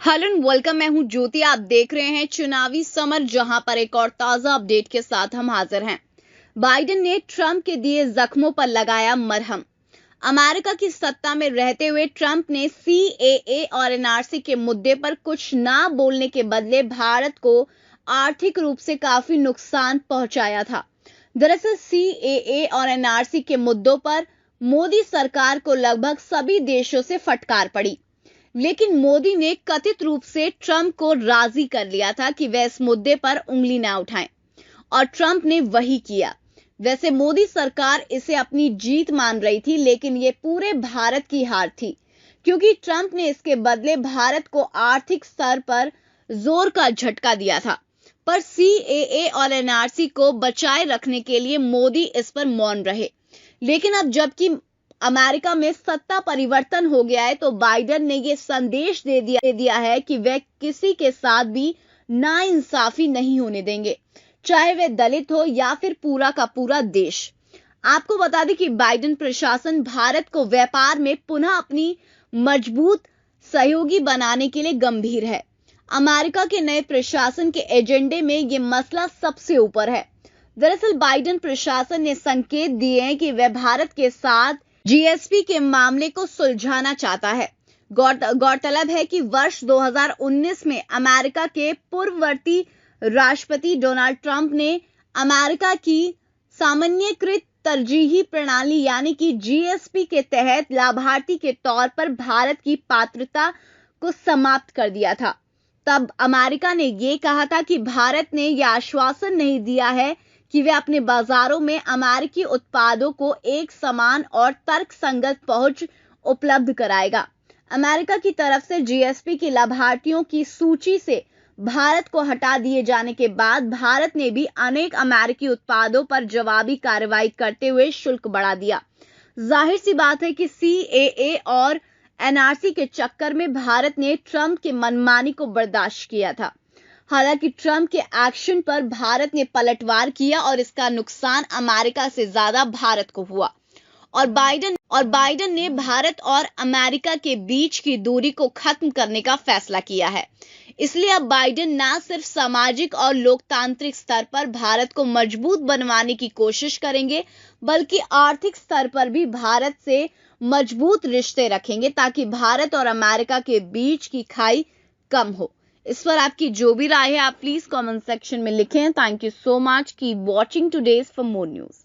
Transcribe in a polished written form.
Hello and welcome. मैं हूं ज्योति। आप देख रहे हैं चुनावी समर, जहां पर एक और ताजा अपडेट के साथ हम हाजिर हैं। बाइडेन ने ट्रंप के दिए जख्मों पर लगाया मरहम। अमेरिका की सत्ता में रहते हुए ट्रंप ने CAA और NRC के मुद्दे पर कुछ ना बोलने के बदले भारत को आर्थिक रूप से काफी नुकसान पहुंचाया था। दरअसल CAA और NRC के मुद्दों पर मोदी सरकार को लगभग सभी देशों से फटकार पड़ी, लेकिन मोदी ने कथित रूप से ट्रंप को राजी कर लिया था कि वह इस मुद्दे पर उंगली ना उठाएं, और ट्रंप ने वही किया। वैसे मोदी सरकार इसे अपनी जीत मान रही थी, लेकिन ये पूरे भारत की हार थी, क्योंकि ट्रंप ने इसके बदले भारत को आर्थिक स्तर पर जोर का झटका दिया था। पर CAA और NRC को बचाए रखने के लिए मोदी इस पर मौन रहे। लेकिन अब जबकि अमेरिका में सत्ता परिवर्तन हो गया है, तो बाइडेन ने यह संदेश दे दिया है कि वह किसी के साथ भी नाइंसाफी नहीं होने देंगे, चाहे वह दलित हो या फिर पूरा का पूरा देश। आपको बता दें कि बाइडेन प्रशासन भारत को व्यापार में पुनः अपनी मजबूत सहयोगी बनाने के लिए गंभीर है। अमेरिका के नए प्रशासन के एजेंडे में यह मसला सबसे ऊपर है। दरअसल बाइडेन प्रशासन ने संकेत दिए हैं कि वह भारत के साथ GSP के मामले को सुलझाना चाहता है। गौरतलब है कि वर्ष 2019 में अमेरिका के पूर्ववर्ती राष्ट्रपति डोनाल्ड ट्रंप ने अमेरिका की सामान्यीकृत तरजीही प्रणाली यानी कि GSP के तहत लाभार्थी के तौर पर भारत की पात्रता को समाप्त कर दिया था। तब अमेरिका ने यह कहा था कि भारत ने यह आश्वासन नहीं दिया है कि वे अपने बाजारों में अमेरिकी उत्पादों को एक समान और तर्कसंगत पहुंच उपलब्ध कराएगा। अमेरिका की तरफ से GSP के लाभार्थियों की सूची से भारत को हटा दिए जाने के बाद भारत ने भी अनेक अमेरिकी उत्पादों पर जवाबी कार्रवाई करते हुए शुल्क बढ़ा दिया। जाहिर सी बात है कि CAA और NRC के चक्कर में भारत ने ट्रंप के मनमानी को बर्दाश्त किया था। हालांकि ट्रंप के एक्शन पर भारत ने पलटवार किया और इसका नुकसान अमेरिका से ज्यादा भारत को हुआ, और बाइडेन ने भारत और अमेरिका के बीच की दूरी को खत्म करने का फैसला किया है। इसलिए अब बाइडेन न सिर्फ सामाजिक और लोकतांत्रिक स्तर पर भारत को मजबूत बनवाने की कोशिश करेंगे, बल्कि आर्थिक स्तर पर भी भारत से मजबूत रिश्ते रखेंगे, ताकि भारत और अमेरिका के बीच की खाई कम हो। इस पर आपकी जो भी राय है आप प्लीज कमेंट सेक्शन में लिखें। Thank you so much. Keep watching today's for more news.